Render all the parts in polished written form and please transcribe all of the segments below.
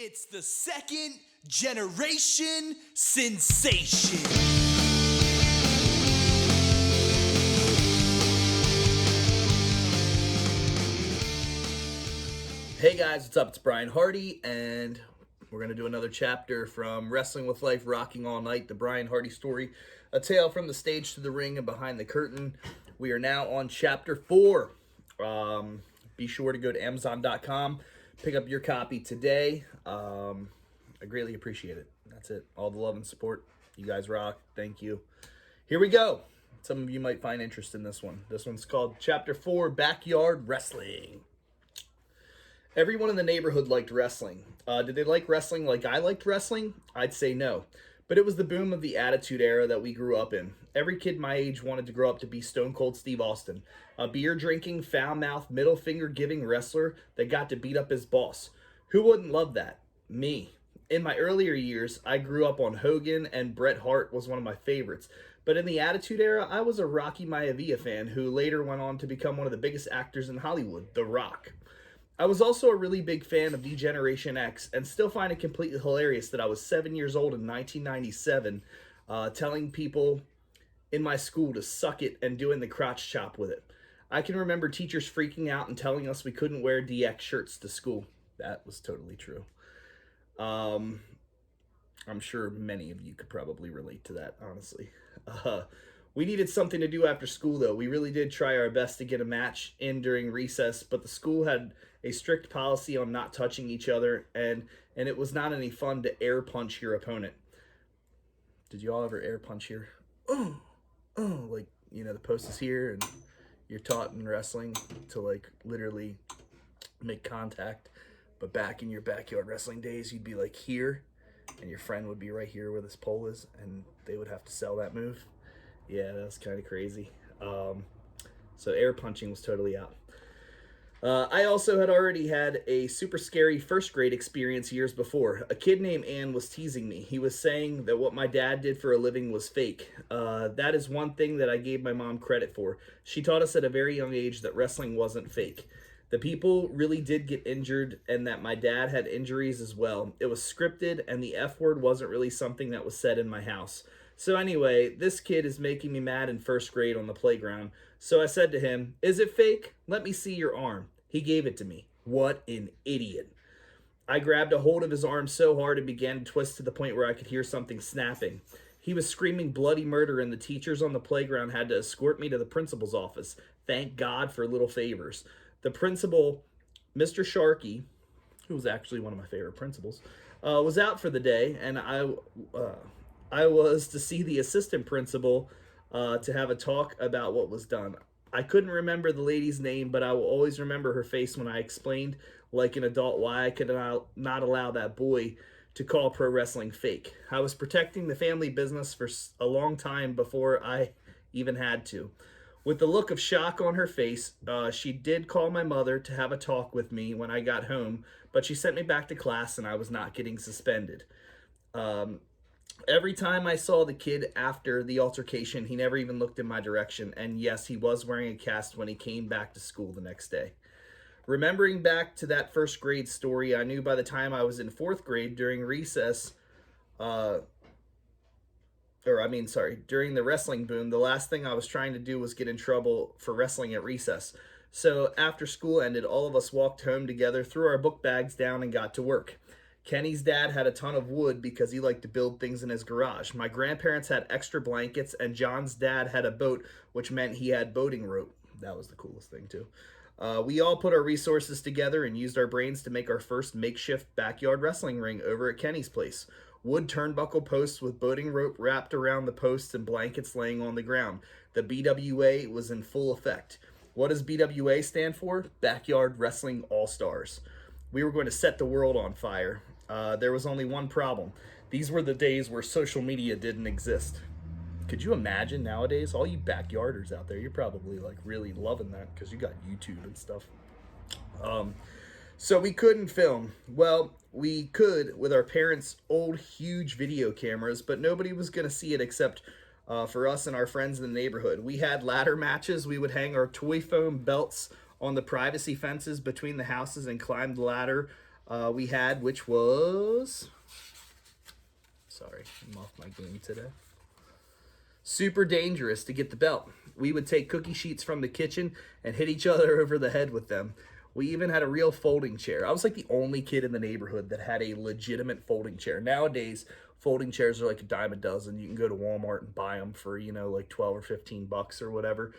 It's the second generation sensation. Hey guys, what's up? It's Brian Hardy, and we're going to do another chapter from Wrestling with Life, Rocking All Night, the Brian Hardy story, a tale from the stage to the ring and behind the curtain. We are now on chapter 4. Be sure to go to Amazon.com, pick up your copy today. I greatly appreciate it. That's it. All the love and support. You guys rock. Thank you. Here we go. Some of you might find interest in this one. This one's called Chapter 4, Backyard Wrestling. Everyone in the neighborhood liked wrestling. Did they like wrestling like I liked wrestling? I'd say no. But it was the boom of the Attitude Era that we grew up in. Every kid my age wanted to grow up to be Stone Cold Steve Austin, a beer-drinking, foul-mouthed, middle-finger-giving wrestler that got to beat up his boss. Who wouldn't love that? Me. In my earlier years, I grew up on Hogan, and Bret Hart was one of my favorites. But in the Attitude Era, I was a Rocky Maivia fan who later went on to become one of the biggest actors in Hollywood, The Rock. I was also a really big fan of D-Generation X and still find it completely hilarious that I was 7 years old in 1997 telling people in my school to suck it and doing the crotch chop with it. I can remember teachers freaking out and telling us we couldn't wear DX shirts to school. That was totally true. I'm sure many of you could probably relate to that, honestly. We needed something to do after school, though. We really did try our best to get a match in during recess, but the school had a strict policy on not touching each other, and it was not any fun to air punch your opponent. Did you all ever air punch here? Like, you know, the post is here, and you're taught in wrestling to, like, literally make contact. But back in your backyard wrestling days, you'd be, like, here, and your friend would be right here where this pole is, and they would have to sell that move. Yeah, that was kind of crazy. So air punching was totally out. I also had already had a super scary first grade experience years before. A kid named Ann was teasing me. He was saying that what my dad did for a living was fake. That is one thing that I gave my mom credit for. She taught us at a very young age that wrestling wasn't fake. The people really did get injured, and that my dad had injuries as well. It was scripted, and the F word wasn't really something that was said in my house. So anyway, this kid is making me mad in first grade on the playground. So I said to him, "Is it fake? Let me see your arm." He gave it to me. What an idiot. I grabbed a hold of his arm so hard it began to twist to the point where I could hear something snapping. He was screaming bloody murder, and the teachers on the playground had to escort me to the principal's office. Thank God for little favors. The principal, Mr. Sharkey, who was actually one of my favorite principals, was out for the day, and I was to see the assistant principal to have a talk about what was done. I couldn't remember the lady's name, but I will always remember her face when I explained, like an adult, why I could not allow that boy to call pro wrestling fake. I was protecting the family business for a long time before I even had to. With the look of shock on her face, she did call my mother to have a talk with me when I got home, but she sent me back to class and I was not getting suspended. Every time I saw the kid after the altercation, he never even looked in my direction. And yes, he was wearing a cast when he came back to school the next day. Remembering back to that first grade story, I knew by the time I was in fourth grade during recess, during the wrestling boom, the last thing I was trying to do was get in trouble for wrestling at recess. So after school ended, all of us walked home together, threw our book bags down, and got to work. Kenny's dad had a ton of wood because he liked to build things in his garage. My grandparents had extra blankets, and John's dad had a boat, which meant he had boating rope. That was the coolest thing, too. We all put our resources together and used our brains to make our first makeshift backyard wrestling ring over at Kenny's place. Wood turnbuckle posts with boating rope wrapped around the posts and blankets laying on the ground. The BWA was in full effect. What does BWA stand for? Backyard Wrestling All-Stars. We were going to set the world on fire. There was only one problem. These were the days where social media didn't exist. Could you imagine nowadays? All you backyarders out there, you're probably like really loving that because you got YouTube and stuff. So we couldn't film. Well, we could with our parents' old huge video cameras, but nobody was going to see it except for us and our friends in the neighborhood. We had ladder matches. We would hang our toy foam belts on the privacy fences between the houses and climb the ladder we had, which was, sorry, I'm off my game today. Super dangerous to get the belt. We would take cookie sheets from the kitchen and hit each other over the head with them. We even had a real folding chair. I was like the only kid in the neighborhood that had a legitimate folding chair. Nowadays, folding chairs are like a dime a dozen. You can go to Walmart and buy them for, like 12 or 15 bucks or whatever.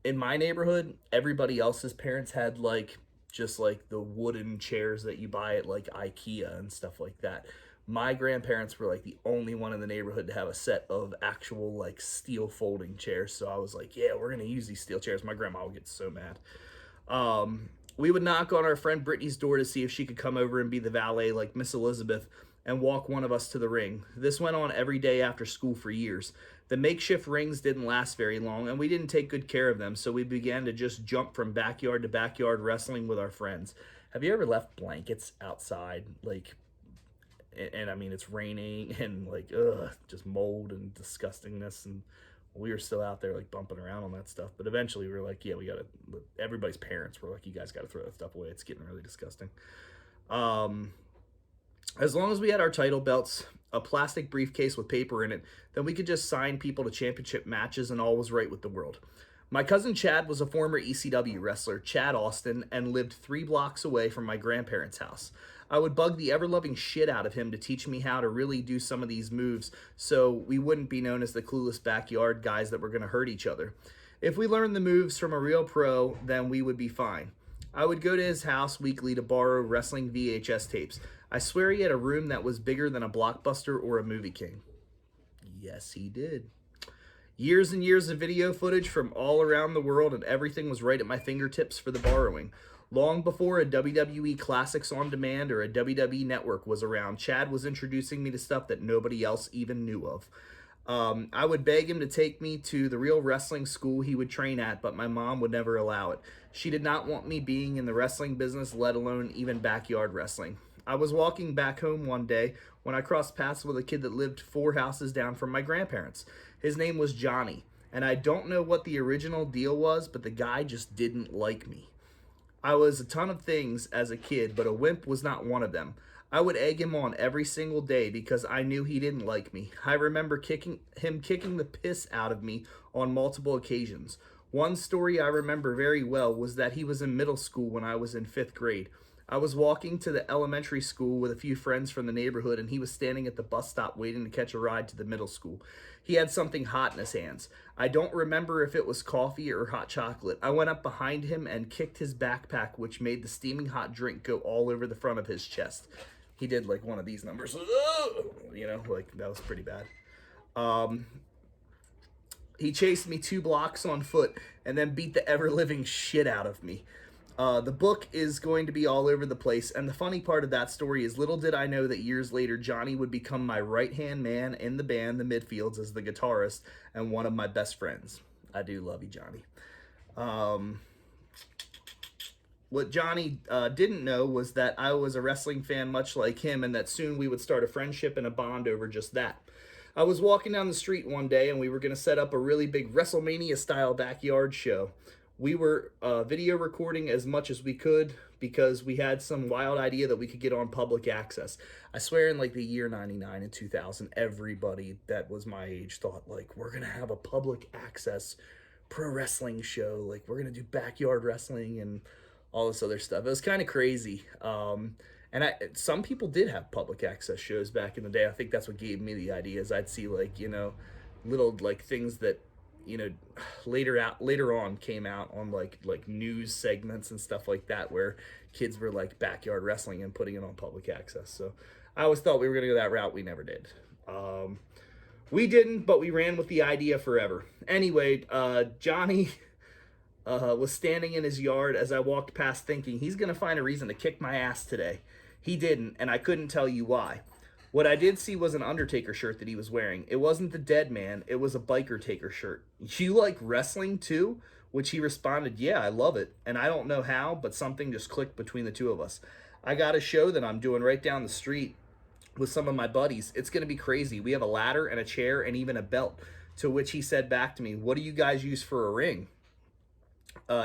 In my neighborhood, everybody else's parents had like just like the wooden chairs that you buy at like IKEA and stuff like that. My grandparents were like the only one in the neighborhood to have a set of actual like steel folding chairs. So I was like, yeah, we're going to use these steel chairs. My grandma would get so mad. We would knock on our friend Brittany's door to see if she could come over and be the valet like Miss Elizabeth and walk one of us to the ring. This went on every day after school for years. The makeshift rings didn't last very long, and we didn't take good care of them, so we began to just jump from backyard to backyard wrestling with our friends. Have you ever left blankets outside, like, and I mean, it's raining and like, just mold and disgustingness, and we were still out there like bumping around on that stuff. But eventually we were like, yeah, we gotta, everybody's parents were like, you guys gotta throw that stuff away. It's getting really disgusting. As long as we had our title belts, a plastic briefcase with paper in it, then we could just sign people to championship matches and all was right with the world. My cousin Chad was a former ECW wrestler, Chad Austin, and lived 3 blocks away from my grandparents' house. I would bug the ever-loving shit out of him to teach me how to really do some of these moves so we wouldn't be known as the clueless backyard guys that were going to hurt each other. If we learned the moves from a real pro, then we would be fine. I would go to his house weekly to borrow wrestling VHS tapes. I swear he had a room that was bigger than a Blockbuster or a Movie King. Yes, he did. Years and years of video footage from all around the world, and everything was right at my fingertips for the borrowing. Long before a WWE Classics on Demand or a WWE Network was around, Chad was introducing me to stuff that nobody else even knew of. I would beg him to take me to the real wrestling school he would train at, but my mom would never allow it. She did not want me being in the wrestling business, let alone even backyard wrestling. I was walking back home one day when I crossed paths with a kid that lived 4 houses down from my grandparents. His name was Johnny, and I don't know what the original deal was, but the guy just didn't like me. I was a ton of things as a kid, but a wimp was not one of them. I would egg him on every single day because I knew he didn't like me. I remember kicking the piss out of me on multiple occasions. One story I remember very well was that he was in middle school when I was in 5th grade. I was walking to the elementary school with a few friends from the neighborhood, and he was standing at the bus stop waiting to catch a ride to the middle school. He had something hot in his hands. I don't remember if it was coffee or hot chocolate. I went up behind him and kicked his backpack, which made the steaming hot drink go all over the front of his chest. He did like one of these numbers, like that was pretty bad. He chased me 2 blocks on foot and then beat the ever-living shit out of me. The book is going to be all over the place, and the funny part of that story is little did I know that years later Johnny would become my right-hand man in the band, the Midfields, as the guitarist, and one of my best friends. I do love you, Johnny. What Johnny didn't know was that I was a wrestling fan much like him, and that soon we would start a friendship and a bond over just that. I was walking down the street one day, and we were going to set up a really big WrestleMania-style backyard show. We were video recording as much as we could because we had some wild idea that we could get on public access. I swear in like the year 99 and 2000, everybody that was my age thought like, we're going to have a public access pro wrestling show. Like we're going to do backyard wrestling and all this other stuff. It was kind of crazy. Some people did have public access shows back in the day. I think that's what gave me the idea is I'd see like, little like things that, later on came out on like news segments and stuff like that where kids were like backyard wrestling and putting it on public access. So I always thought we were going to go that route. We never did. We didn't, but we ran with the idea forever. Anyway, Johnny was standing in his yard as I walked past thinking he's going to find a reason to kick my ass today. He didn't, and I couldn't tell you why. What I did see was an Undertaker shirt that he was wearing. It wasn't the Dead Man. It was a Biker Taker shirt. You like wrestling too? Which he responded, yeah, I love it. And I don't know how, but something just clicked between the two of us. I got a show that I'm doing right down the street with some of my buddies. It's going to be crazy. We have a ladder and a chair and even a belt. To which he said back to me, what do you guys use for a ring?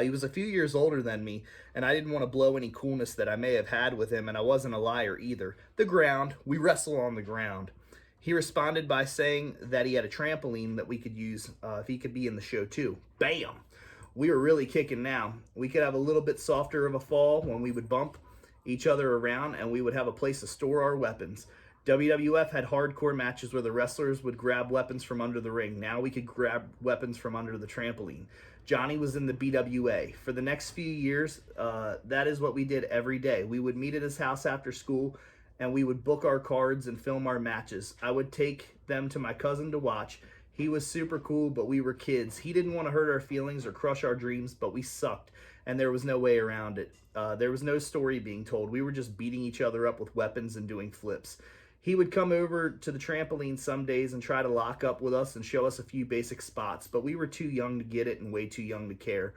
He was a few years older than me, and I didn't want to blow any coolness that I may have had with him, and I wasn't a liar either. The ground. We wrestle on the ground. He responded by saying that he had a trampoline that we could use if he could be in the show too. Bam! We were really kicking now. We could have a little bit softer of a fall when we would bump each other around, and we would have a place to store our weapons. WWF had hardcore matches where the wrestlers would grab weapons from under the ring. Now we could grab weapons from under the trampoline. Johnny was in the BWA. For the next few years, that is what we did every day. We would meet at his house after school, and we would book our cards and film our matches. I would take them to my cousin to watch. He was super cool, but we were kids. He didn't want to hurt our feelings or crush our dreams, but we sucked, and there was no way around it. There was no story being told. We were just beating each other up with weapons and doing flips. He would come over to the trampoline some days and try to lock up with us and show us a few basic spots, but we were too young to get it and way too young to care.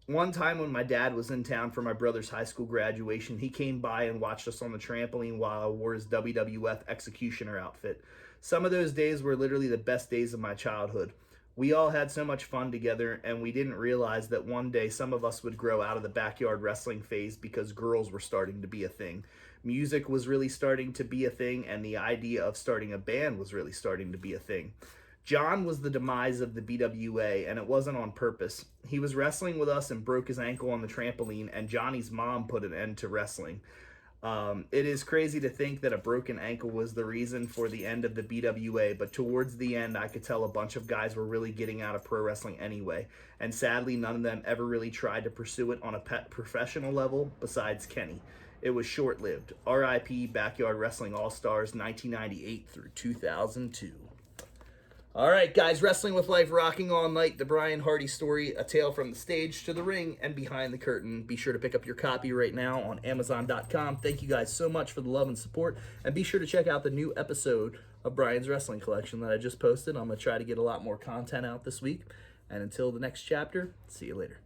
One time when my dad was in town for my brother's high school graduation, he came by and watched us on the trampoline while I wore his WWF Executioner outfit. Some of those days were literally the best days of my childhood. We all had so much fun together, and we didn't realize that one day some of us would grow out of the backyard wrestling phase because girls were starting to be a thing. Music was really starting to be a thing, and the idea of starting a band was really starting to be a thing. John was the demise of the BWA, and it wasn't on purpose. He was wrestling with us and broke his ankle on the trampoline, and Johnny's mom put an end to wrestling. It is crazy to think that a broken ankle was the reason for the end of the BWA, but towards the end, I could tell a bunch of guys were really getting out of pro wrestling anyway, and sadly, none of them ever really tried to pursue it on a professional level besides Kenny. It was short-lived. R.I.P. Backyard Wrestling All-Stars 1998 through 2002. All right, guys, Wrestling with Life, rocking all night, the Brian Hardy story, a tale from the stage to the ring and behind the curtain. Be sure to pick up your copy right now on Amazon.com. Thank you guys so much for the love and support, and be sure to check out the new episode of Brian's Wrestling Collection that I just posted. I'm going to try to get a lot more content out this week, and until the next chapter, see you later.